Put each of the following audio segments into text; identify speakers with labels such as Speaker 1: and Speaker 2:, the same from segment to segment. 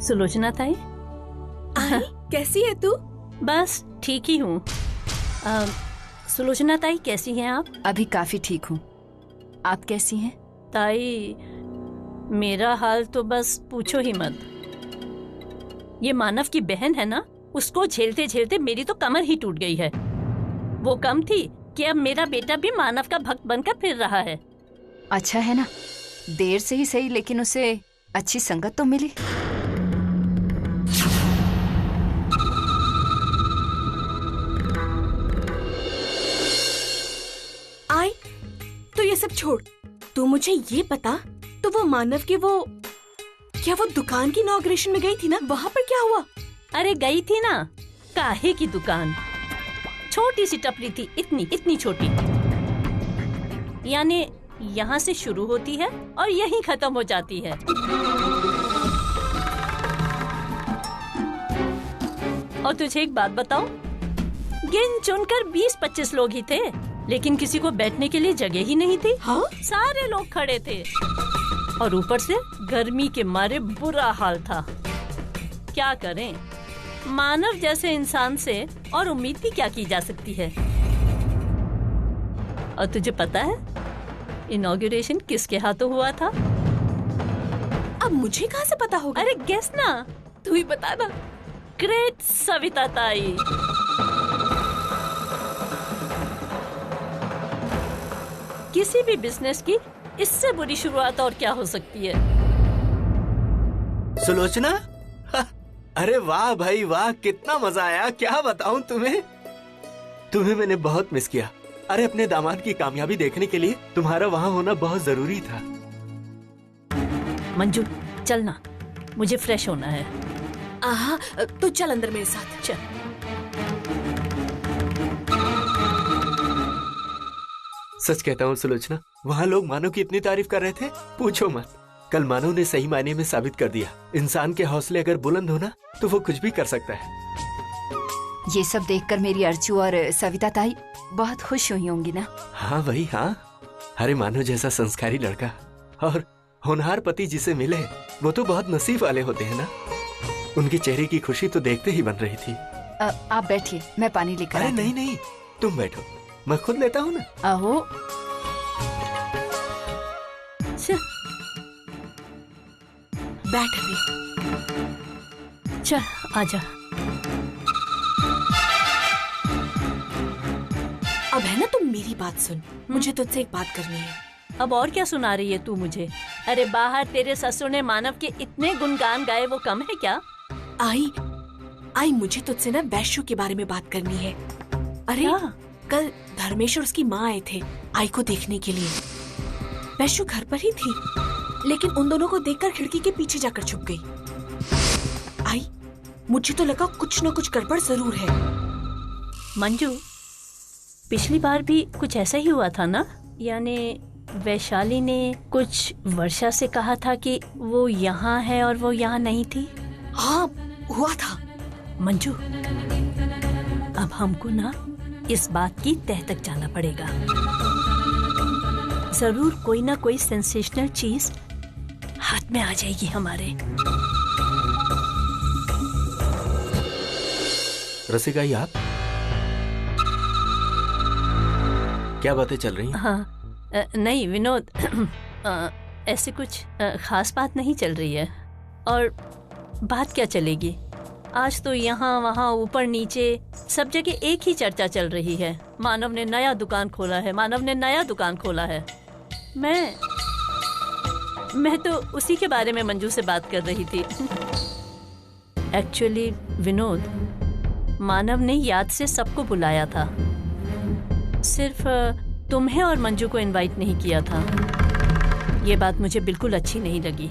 Speaker 1: सुलोचना ताई।
Speaker 2: कैसी है तू?
Speaker 1: बस ठीक ही हूँ। सुलोचना ताई कैसी हैं आप?
Speaker 3: अभी काफी ठीक हूँ, आप कैसी हैं?
Speaker 1: ताई मेरा हाल तो बस पूछो ही मत। ये मानव की बहन है ना, उसको झेलते झेलते मेरी तो कमर ही टूट गई है। वो कम थी कि अब मेरा बेटा भी मानव का भक्त बनकर फिर रहा है।
Speaker 3: अच्छा है ना, देर से ही सही लेकिन उसे अच्छी संगत तो मिली।
Speaker 2: आई तो ये सब छोड़, तू मुझे ये बता, तो वो मानव की वो दुकान की इनॉग्रेशन में गई थी ना, वहाँ पर क्या हुआ?
Speaker 1: अरे गई थी ना, काहे की दुकान, छोटी सी टपरी थी, इतनी छोटी, यानी यहाँ से शुरू होती है और यहीं खत्म हो जाती है। और तुझे एक बात बताऊं, गिन चुनकर 20-25 लोग ही थे, लेकिन किसी को बैठने के लिए जगह ही नहीं थी।
Speaker 2: हाँ?
Speaker 1: सारे लोग खड़े थे और ऊपर से गर्मी के मारे बुरा हाल था। क्या करें, मानव जैसे इंसान से और उम्मीद भी क्या की जा सकती है। और तुझे पता है इनॉग्रेशन किसके हाथों हुआ था?
Speaker 2: अब मुझे कहाँ से पता होगा?
Speaker 1: अरे गेस ना,
Speaker 2: तू ही बता ना।
Speaker 1: ग्रेट सविता ताई। किसी भी बिजनेस की इससे बुरी शुरुआत और क्या हो सकती है।
Speaker 4: सुलोचना, अरे वाह भाई वाह, कितना मजा आया, क्या बताऊं तुम्हें मैंने बहुत मिस किया। अरे अपने दामाद की कामयाबी देखने के लिए तुम्हारा वहाँ होना बहुत जरूरी था।
Speaker 1: मंजू चलना, मुझे फ्रेश होना है।
Speaker 2: आहा, तो चल अंदर मेरे साथ
Speaker 1: चल।
Speaker 4: सच कहता हूँ सुलोचना, वहाँ लोग मानव की इतनी तारीफ कर रहे थे, पूछो मत। कल मानव ने सही मायने में साबित कर दिया, इंसान के हौसले अगर बुलंद हो ना तो वो कुछ भी कर सकता है।
Speaker 3: ये सब देखकर मेरी अर्चू और सविता ताई बहुत खुश हुई होंगी ना?
Speaker 4: हाँ भाई हाँ, अरे मानव जैसा संस्कारी लड़का और होनहार पति जिसे मिले वो तो बहुत नसीब वाले होते हैं ना। उनके चेहरे की खुशी तो देखते ही बन रही थी।
Speaker 3: आप बैठिए, मैं पानी लेकर
Speaker 4: अरे नहीं नहीं, तुम बैठो, मैं खुद लेता हूँ ना।
Speaker 3: आहो,
Speaker 2: बैठ अभी।
Speaker 1: चल आजा।
Speaker 2: अब है ना, तुम मेरी बात सुन, मुझे तुझसे एक बात करनी है।
Speaker 1: अब और क्या सुना रही है तू मुझे? अरे बाहर तेरे ससुर ने मानव के इतने गुणगान गाए, वो कम है क्या?
Speaker 2: आई मुझे तुझसे ना वैश्यू के बारे में बात करनी है। अरे
Speaker 1: क्या?
Speaker 2: कल धर्मेश और उसकी माँ आए थे आई को देखने के लिए। वैश्यू घर पर ही थी, लेकिन उन दोनों को देखकर खिड़की के पीछे जाकर छुप गई। आई मुझे तो लगा कुछ न कुछ गड़बड़ जरूर है।
Speaker 1: मंजू, पिछली बार भी कुछ ऐसा ही हुआ था ना? यानी वैशाली ने कुछ वर्षा से कहा था कि वो यहाँ है और वो यहाँ नहीं थी।
Speaker 2: हाँ हुआ था।
Speaker 1: मंजू, अब हमको ना इस बात की तह तक जाना पड़ेगा। जरूर कोई ना कोई सेंसेशनल चीज हाथ में आ जाएगी हमारे।
Speaker 4: रसिका, आप क्या बातें चल रही हैं?
Speaker 1: हाँ नहीं विनोद, ऐसे कुछ खास बात नहीं चल रही है। और बात क्या चलेगी, आज तो यहाँ वहाँ ऊपर नीचे सब जगह एक ही चर्चा चल रही है। मानव ने नया दुकान खोला है, मानव ने नया दुकान खोला है। मैं तो उसी के बारे में मंजू से बात कर रही थी। एक्चुअली विनोद, मानव ने याद से सबको बुलाया था, सिर्फ तुम्हें और मंजू को इनवाइट नहीं किया था। ये बात मुझे बिल्कुल अच्छी नहीं लगी।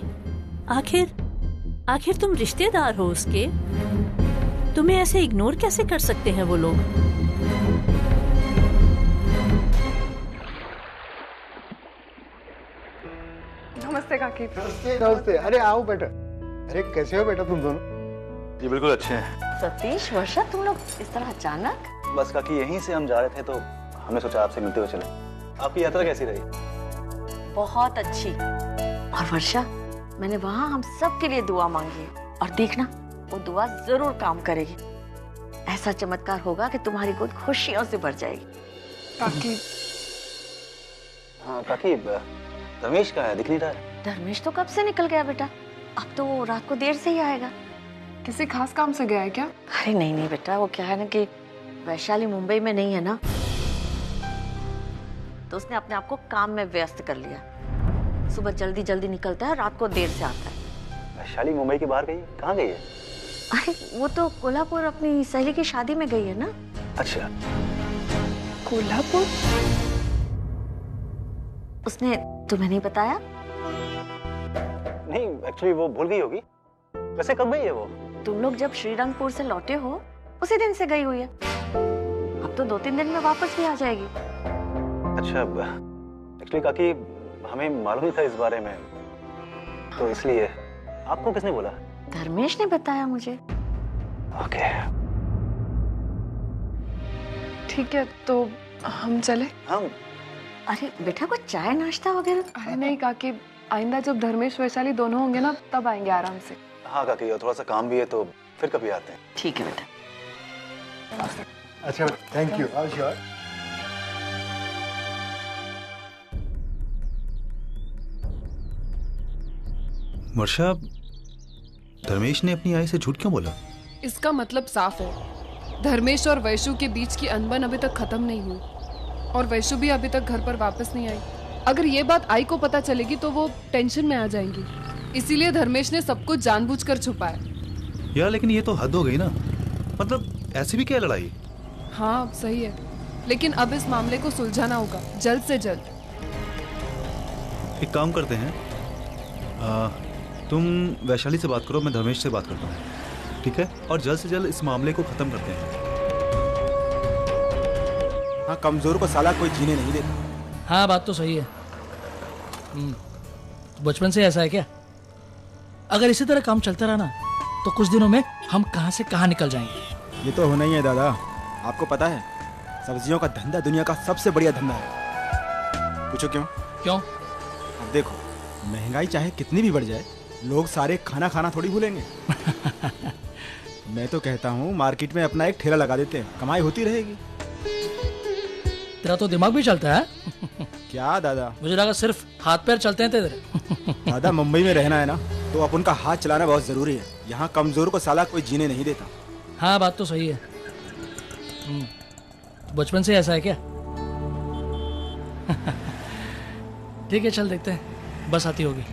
Speaker 1: आखिर तुम रिश्तेदार हो उसके, तुम्हें ऐसे इग्नोर कैसे कर सकते हैं वो लोग?
Speaker 5: नमस्ते काकी।
Speaker 6: नमस्ते। अरे आओ बेटा। अरे कैसे हो बेटा तुम दोनों?
Speaker 7: जी बिल्कुल अच्छे हैं।
Speaker 5: सतीश, वर्षा, तुम लोग इस तरह अचानक?
Speaker 7: बस काकी यहीं से हम जा रहे थे तो हमने सोचा आपसे मिलते हुए चले। आपकी यात्रा कैसी रही?
Speaker 5: बहुत अच्छी। और वर्षा, मैंने वहाँ हम सब के लिए दुआ मांगी है। और देखना वो दुआ जरूर काम करेगी। ऐसा चमत्कार होगा कि तुम्हारी गोद खुशियों से भर जाएगी।
Speaker 8: काकी।
Speaker 7: हाँ काकी, रमेश कहाँ है? दिख नहीं रहा है।
Speaker 5: धर्मेश तो कब से निकल गया बेटा, अब तो वो रात को देर से ही आएगा।
Speaker 8: किसी खास काम से गया है क्या?
Speaker 5: अरे नहीं नहीं बेटा, वो क्या है ना कि वैशाली मुंबई में नहीं है ना, तो उसने अपने आप को काम में व्यस्त कर लिया। सुबह जल्दी जल्दी निकलता है, रात को देर से आता है।
Speaker 7: वैशाली मुंबई के बाहर गई है? कहाँ गई है?
Speaker 5: अरे वो तो कोल्हापुर अपनी सहेली की शादी में गई है ना।
Speaker 7: अच्छा,
Speaker 8: कोल्हापुर?
Speaker 5: उसने तुम्हें नहीं बताया?
Speaker 7: नहीं एक्चुअली वो भूल गई होगी। वैसे कब गई है वो?
Speaker 5: तुम लोग जब श्रीरंगपुर से लौटे हो उसी दिन से गई हुई है। अब तो 2-3 दिन में वापस भी आ जाएगी।
Speaker 7: अच्छा, एक्चुअली काकी हमें मालूम नहीं था इस बारे में, तो इसलिए। आपको किसने बोला?
Speaker 5: धर्मेश ने बताया मुझे।
Speaker 7: ओके
Speaker 8: ठीक है, तो हम चले?
Speaker 7: हम?
Speaker 5: अरे बेटा कुछ चाय नाश्ता वगैरह?
Speaker 8: अरे नहीं काकी, आइंदा जब धर्मेश वैशाली दोनों होंगे ना तब आएंगे आराम से।
Speaker 7: हाँ काकी, और थोड़ा सा काम भी है तो फिर कभी आते हैं।
Speaker 5: ठीक है बेटा।
Speaker 6: अच्छा थैंक यू। श्योर।
Speaker 9: वर्षा, धर्मेश ने अपनी आई से झूठ क्यों बोला?
Speaker 8: इसका मतलब साफ है, धर्मेश और वैशु के बीच की अनबन अभी तक खत्म नहीं हुई और वैशु भी अभी तक घर पर वापस नहीं आई। अगर ये बात आई को पता चलेगी तो वो टेंशन में आ जाएंगी, इसीलिए धर्मेश ने सब कुछ जानबूझकर छुपाया।
Speaker 9: यार लेकिन ये तो हद हो गई ना, मतलब ऐसी भी क्या लड़ाई?
Speaker 8: हाँ सही है, लेकिन अब इस मामले को सुलझाना होगा जल्द से जल्द।
Speaker 9: एक काम करते हैं, तुम वैशाली से बात करो, मैं धर्मेश से बात करता हूँ, ठीक है? और जल्द से जल्द इस मामले को खत्म करते हैं।
Speaker 10: हाँ, कमजोर को साला कोई जीने नहीं देता।
Speaker 11: हाँ बात तो सही है। बचपन से ऐसा है क्या? अगर इसी तरह काम चलता रहा ना तो कुछ दिनों में हम कहाँ से कहाँ निकल जाएंगे।
Speaker 10: ये तो होना ही है दादा, आपको पता है सब्जियों का धंधा दुनिया का सबसे बढ़िया धंधा है। पूछो क्यों?
Speaker 11: क्यों?
Speaker 10: अब देखो, महंगाई चाहे कितनी भी बढ़ जाए, लोग सारे खाना खाना थोड़ी भूलेंगे। मैं तो कहता हूँ मार्केट में अपना एक ठेला लगा देते हैं, कमाई होती रहेगी।
Speaker 11: तेरा तो दिमाग भी चलता है।
Speaker 10: क्या दादा?
Speaker 11: मुझे लगा सिर्फ हाथ पैर चलते हैं तेरे।
Speaker 10: दादा मुंबई में रहना है ना, तो अपन का हाथ चलाना बहुत जरूरी है। यहाँ कमजोर को साला कोई जीने नहीं देता।
Speaker 11: हाँ बात तो सही है। बचपन से ऐसा है क्या? ठीक है चल देखते हैं, बस आती होगी।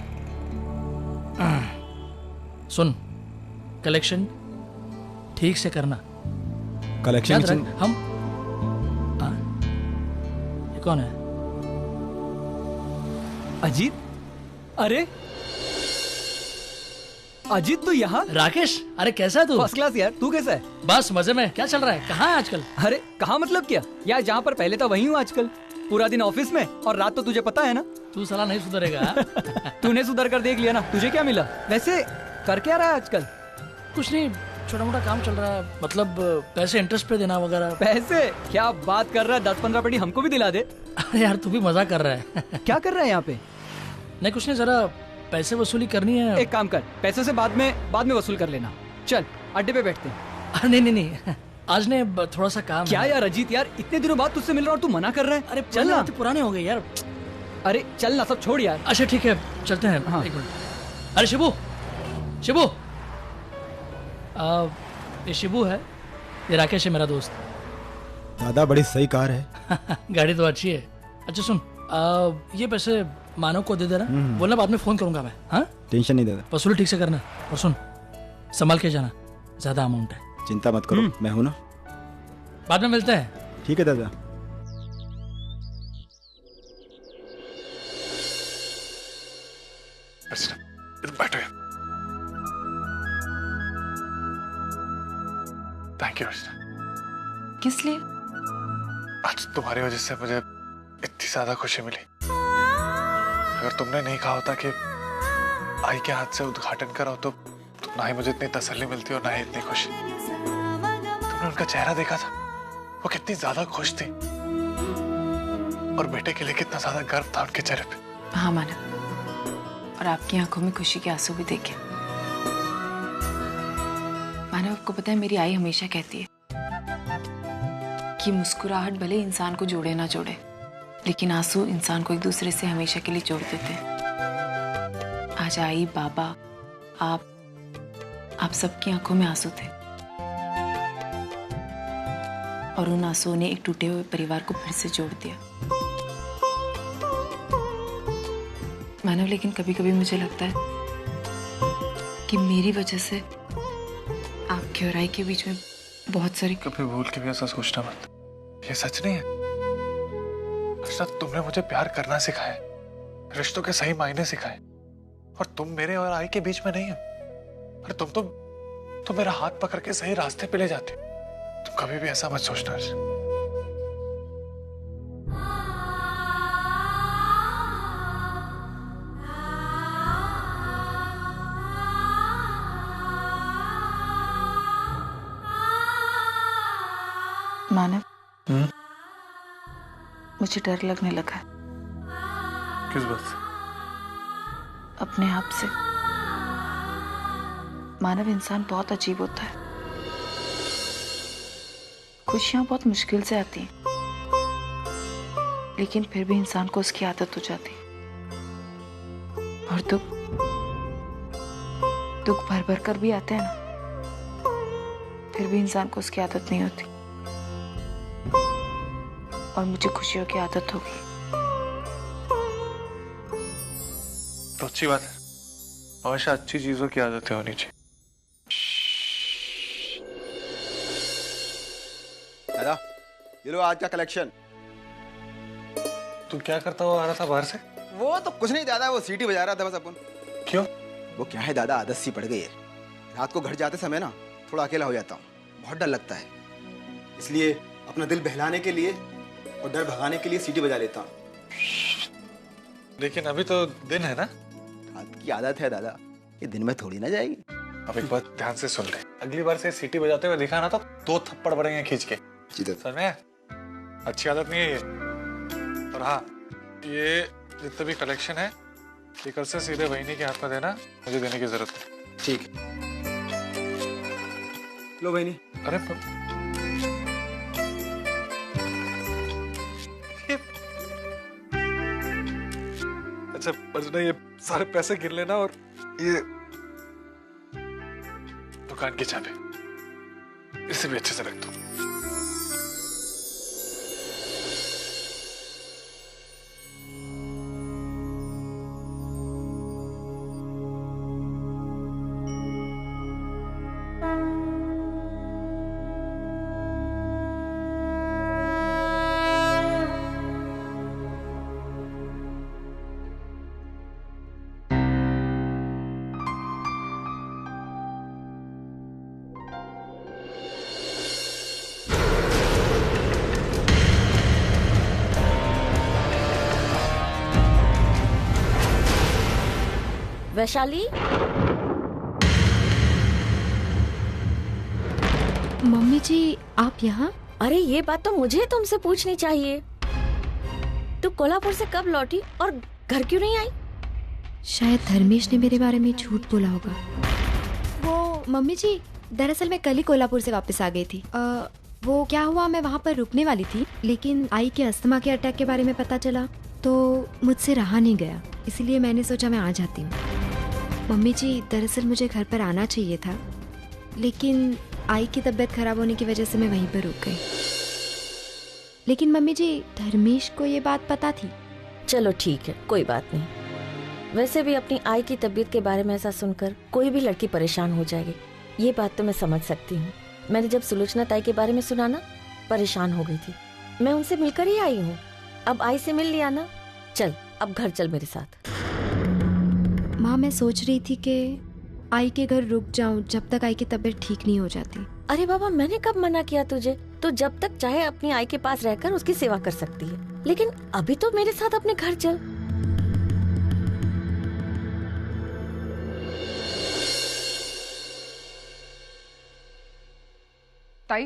Speaker 11: सुन, कलेक्शन ठीक से करना।
Speaker 10: कलेक्शन?
Speaker 11: हम ये कौन है?
Speaker 12: अजीत? अरे अजीत तो यहाँ?
Speaker 11: राकेश, अरे कैसा है तू?
Speaker 12: फर्स्ट क्लास यार, तू कैसा है?
Speaker 11: बस मजे में। क्या चल रहा है? कहाँ है आजकल?
Speaker 12: अरे कहाँ मतलब क्या यार, जहाँ पर पहले था वहीं हूँ आजकल। पूरा दिन ऑफिस में और रात तो तुझे पता है ना।
Speaker 11: तू साला नहीं सुधरेगा।
Speaker 12: तूने सुधर कर देख लिया ना, तुझे क्या मिला? वैसे कर क्या रहा है आजकल?
Speaker 11: कुछ नहीं, छोटा मोटा काम चल रहा है, मतलब पैसे इंटरेस्ट पे देना वगैरह।
Speaker 12: पैसे? क्या बात कर रहा है, 10-15 पेटी हमको भी दिला दे।
Speaker 11: अरे यार तू भी मजाक कर रहा है।
Speaker 12: क्या कर रहा है यहाँ पे?
Speaker 11: नहीं कुछ नहीं, जरा पैसे वसूली करनी है।
Speaker 12: एक काम कर, पैसे से बाद में वसूल कर लेना। चल अड्डे पे बैठते हैं।
Speaker 11: अरे नहीं, आज ने थोड़ा सा काम
Speaker 12: क्या
Speaker 11: है।
Speaker 12: यार अजीत यार, इतने दिनों बाद तुझसे मिल रहा हूँ, तू मना कर रहा है।
Speaker 11: अरे
Speaker 12: चल ना।
Speaker 11: पुराने हो गए यार।
Speaker 12: अरे चल ना, सब छोड़ यार।
Speaker 11: अच्छा ठीक है चलते हैं। हाँ। एक मिनट। अरे शिबू, ये शिबू है, ये राकेश है मेरा दोस्त।
Speaker 10: दादा बड़ी सही कार है।
Speaker 11: गाड़ी तो अच्छी है। अच्छा सुन, ये पैसे मानव को दे देना, बोलना बाद में फोन करूंगा मैं। हाँ
Speaker 10: टेंशन नहीं दादा,
Speaker 11: वसूली ठीक से करना। और सुन, संभाल के जाना, ज्यादा अमाउंट है।
Speaker 10: चिंता मत करो, मैं हूं ना।
Speaker 11: बाद में मिलते हैं।
Speaker 10: ठीक है दादा।
Speaker 13: बैठो। Thank you.
Speaker 8: किस लिए?
Speaker 13: आज तुम्हारी वजह से मुझे इतनी ज्यादा खुशी मिली। अगर तुमने नहीं कहा होता कि आई के हाथ से उद्घाटन कराओ तो ना ही मुझे इतनी तसल्ली मिलती और ना ही इतनी खुशी। तुमने उनका चेहरा देखा था, वो कितनी ज्यादा खुश थी और बेटे के लिए कितना ज्यादा गर्व था उनके चेहरे पे।
Speaker 2: हाँ मानव, और आपकी आंखों में खुशी के आंसू भी देखे। पता है मेरी आई हमेशा कहती है कि मुस्कुराहट भले इंसान को जोड़े ना जोड़े, लेकिन आंसू इंसान को एक दूसरे से हमेशा के लिए जोड़ देते हैं। आज आई, बाबा, आप सबकी आंखों में आंसू थे और उन आंसुओं ने एक टूटे हुए परिवार को फिर से जोड़ दिया। मानव, लेकिन कभी कभी मुझे लगता है कि मेरी वजह से आपके और आई के बीच में बहुत सारी।
Speaker 13: कभी भूल के भी ऐसा सोचना मत, ये सच नहीं है। अर्चना, तुमने मुझे प्यार करना सिखाया, रिश्तों के सही मायने सिखाए, और तुम मेरे और आई के बीच में नहीं हो। अरे तुम तो मेरा हाथ पकड़ के सही रास्ते पे ले जाते हो। तुम कभी भी ऐसा मत सोचना अर्चना।
Speaker 2: मानव, मुझे डर लगने लगा है।
Speaker 13: किस बात से?
Speaker 2: अपने आप से। मानव, इंसान बहुत अजीब होता है। खुशियां बहुत मुश्किल से आती हैं, लेकिन फिर भी इंसान को उसकी आदत हो जाती है। और दुख भर भर कर भी आते हैं ना, फिर भी इंसान को उसकी आदत नहीं होती। और मुझे खुशियों की आदत होगी।
Speaker 13: तो अच्छी बात है, हमेशा अच्छी चीजों की आदतें होनी चाहिए।
Speaker 10: दादा, ये लो आज का कलेक्शन।
Speaker 13: तू क्या करता हुआ आ रहा था बाहर से?
Speaker 10: वो तो कुछ नहीं दादा, वो सीटी बजा रहा था बस अपन।
Speaker 13: क्यों?
Speaker 10: वो क्या है दादा, आदत सी पड़ गई है। रात को घर जाते समय ना थोड़ा अकेला हो जाता हूँ, बहुत डर लगता है। इसलिए अपना दिल बहलाने के लिए और डर भगाने के लिए सीटी बजा लेता हूँ।
Speaker 13: लेकिन अभी तो दिन है ना।
Speaker 10: आपकी आदत है दादा, ये दिन में थोड़ी ना जाएगी।
Speaker 13: अब एक बात ध्यान से सुन ले, अगली बार से सीटी बजाते हुए दिखा ना तो 2 थप्पड़ पड़ेंगे खींच के। समझ में? अच्छी आदत नहीं है ये। और हाँ, ये जितना भी कलेक्शन है ये कल से सीधे वहीनी के हाथ में देना, मुझे देने की जरूरत नहीं।
Speaker 10: ठीक है, लो वहीनी।
Speaker 13: अरे अच्छा अर्चना, ये सारे पैसे गिन लेना और ये दुकान की चाबी इसे भी अच्छे से रख दो।
Speaker 5: वैशाली,
Speaker 14: मम्मी जी आप यहाँ?
Speaker 5: अरे ये बात तो मुझे तुमसे पूछनी चाहिए। तू कोल्हापुर से कब लौटी और घर क्यों नहीं आई?
Speaker 14: शायद धर्मेश ने मेरे बारे में झूठ बोला होगा। वो मम्मी जी, दरअसल मैं कल ही कोल्हापुर से वापस आ गई थी। वो क्या हुआ, मैं वहाँ पर रुकने वाली थी, लेकिन आई के अस्थमा के अटैक के बारे में पता चला तो मुझसे रहा नहीं गया, इसलिए मैंने सोचा मैं आ जाती हूँ। मम्मी जी, दरअसल मुझे घर पर आना चाहिए था, लेकिन आई की तबीयत खराब होने की वजह से मैं वहीं पर रुक गई। लेकिन मम्मी जी, धर्मेश को ये बात पता थी।
Speaker 5: चलो ठीक है, कोई बात नहीं। वैसे भी अपनी आई की तबीयत के बारे में ऐसा सुनकर कोई भी लड़की परेशान हो जाएगी, ये बात तो मैं समझ सकती हूँ। मैंने जब सुलोचना ताई के बारे में सुना ना, परेशान हो गई थी। मैं उनसे मिलकर ही आई हूँ। अब आई से मिल लिया ना, चल अब घर चल मेरे साथ।
Speaker 14: माँ, मैं सोच रही थी कि आई के घर रुक जाऊं जब तक आई की तबीयत ठीक नहीं हो जाती।
Speaker 5: अरे बाबा, मैंने कब मना किया तुझे? तो जब तक चाहे अपनी आई के पास रहकर उसकी सेवा कर सकती है, लेकिन अभी तो मेरे साथ अपने घर चल।
Speaker 8: ताई,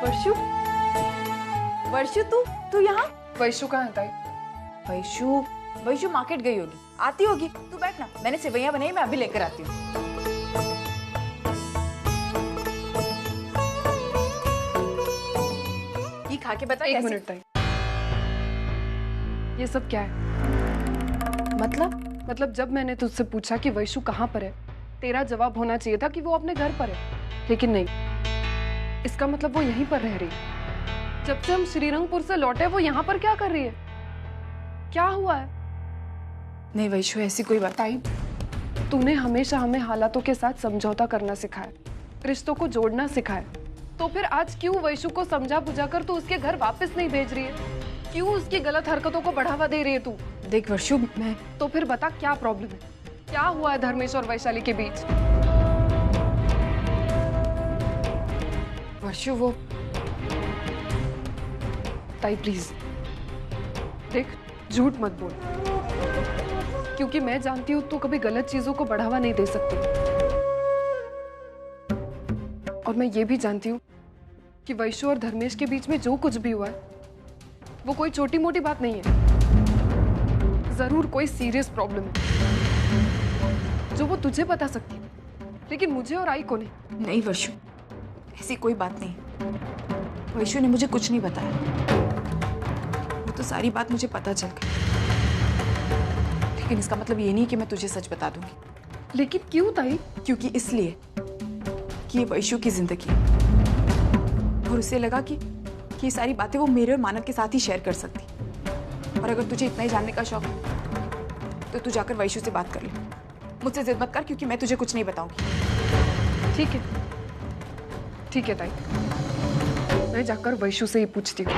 Speaker 2: वर्षु, वर्षु तू यहाँ?
Speaker 8: वैशु कहाँ है ताई?
Speaker 2: वैशु मार्केट गई होगी, आती होगी। तू बैठ ना, मैंने सेवैयां बनाई, मैं अभी लेकर आती हूँ।
Speaker 14: खा के बता।
Speaker 8: एक मिनट ताई, ये सब क्या है? मतलब जब मैंने तुझसे पूछा कि वैशु कहाँ पर है, तेरा जवाब होना चाहिए था कि वो अपने घर पर है, लेकिन नहीं। इसका मतलब वो यहीं पर रह रही है। जब से हम श्रीरंगपुर से लौटे वो यहाँ पर क्या कर रही है? क्या हुआ है?
Speaker 2: नहीं वैशु, ऐसी कोई बात।
Speaker 8: ताई, तूने हमेशा हमें हालातों के साथ समझौता करना सिखाया, रिश्तों को जोड़ना सिखाया, तो फिर आज क्यों वैशु को समझा बुझा कर तू उसके घर वापस नहीं भेज रही है? क्यों उसकी गलत हरकतों को बढ़ावा दे रही है तू?
Speaker 2: देख वैशु, मैं
Speaker 8: तो फिर बता क्या प्रॉब्लम है? क्या हुआ है धर्मेश और वैशाली के बीच?
Speaker 2: वैशु वो
Speaker 8: ताई प्लीज देख, झूठ मत बोल, क्योंकि मैं जानती हूँ तू कभी गलत चीजों को बढ़ावा नहीं दे सकती। और मैं ये भी जानती हूँ कि वैशु और धर्मेश के बीच में जो कुछ भी हुआ है वो कोई छोटी मोटी बात नहीं है। जरूर कोई सीरियस प्रॉब्लम है जो वो तुझे बता सकती है, लेकिन मुझे और आई को नहीं।
Speaker 2: नहीं वैशु, ऐसी कोई बात नहीं। वैशु ने मुझे कुछ नहीं बताया, वो तो सारी बात मुझे पता चल गई। लेकिन इसका मतलब ये नहीं कि मैं तुझे सच बता दूंगी।
Speaker 8: लेकिन क्यों ताई?
Speaker 2: क्योंकि इसलिए कि ये वैशु की जिंदगी है और उसे लगा कि ये सारी बातें वो मेरे और मानव के साथ ही शेयर कर सकती। और अगर तुझे इतना ही जानने का शौक है तो तू जाकर वैशु से बात कर ले। मुझसे जिद मत कर, क्योंकि मैं तुझे कुछ नहीं बताऊंगी।
Speaker 8: ठीक है ताई, मैं जाकर वैशु से ही पूछती हूँ।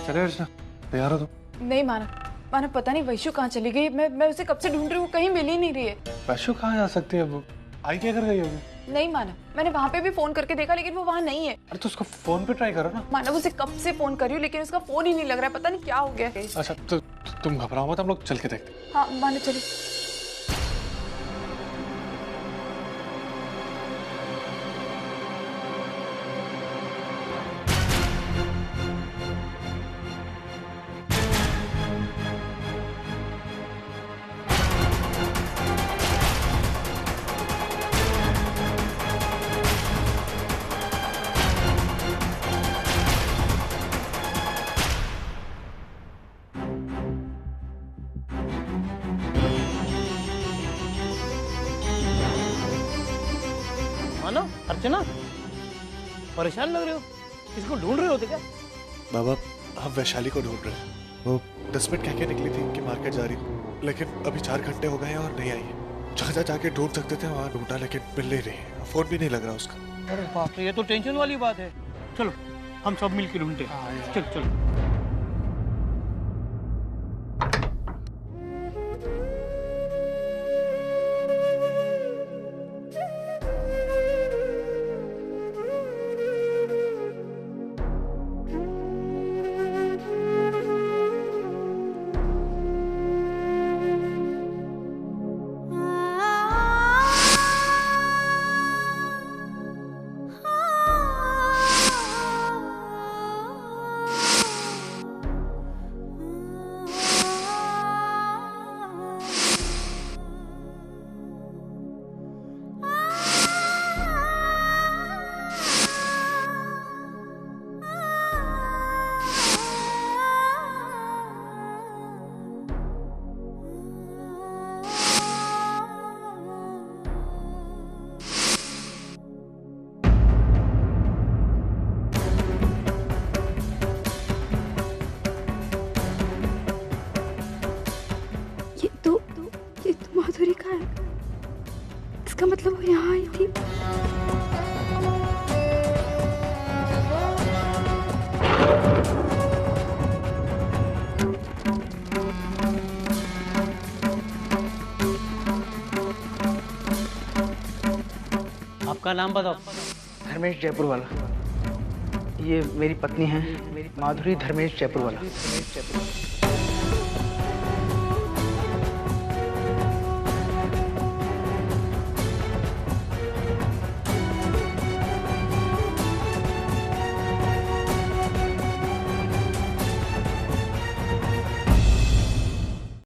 Speaker 13: चले अर्चना, तैयार हो तुम?
Speaker 2: नहीं मानव पता नहीं वैशु कहाँ चली गई। मैं उसे कब से ढूंढ रही हूँ, कहीं मिल ही नहीं रही है।
Speaker 13: वैशु कहाँ जा सकती है? अब आई क्या कर गई होगी?
Speaker 2: नहीं मानव, मैंने वहाँ पे भी फोन करके देखा लेकिन वो वहाँ नहीं है।
Speaker 13: अरे तो उसको फोन पे ट्राई करो ना।
Speaker 2: मानव उसे कब से फोन कर रही हूँ लेकिन उसका फोन ही नहीं लग रहा है, पता नहीं क्या हो गया है।
Speaker 13: अच्छा तो तुम घबराओ मत, हम लोग चल के देखते हैं।
Speaker 2: हाँ मानव चलिए।
Speaker 11: मानो अर्चना, परेशान लग रहे हो, किसको ढूंढ रहे होते क्या?
Speaker 13: बाबा, हम वैशाली को ढूंढ रहे हैं। वो 10 मिनट कह के निकली थी कि मार्केट जा रही, लेकिन अभी 4 घंटे हो गए हैं और नहीं आई है। जहाँ जाके ढूंढ सकते थे वहाँ ढूंढा, लेकिन मिल नहीं रही। फोन भी नहीं लग रहा उसका।
Speaker 11: अरे बाप रे, ये तो टेंशन वाली बात है। चलो हम सब मिलकर ढूंढते हैं। चलो।
Speaker 14: माधुरी का है, इसका मतलब वो यहाँ आई थी।
Speaker 11: आपका नाम बताओ।
Speaker 15: धर्मेश जयपुर वाला। ये मेरी पत्नी है, माधुरी धर्मेश जयपुर वाला।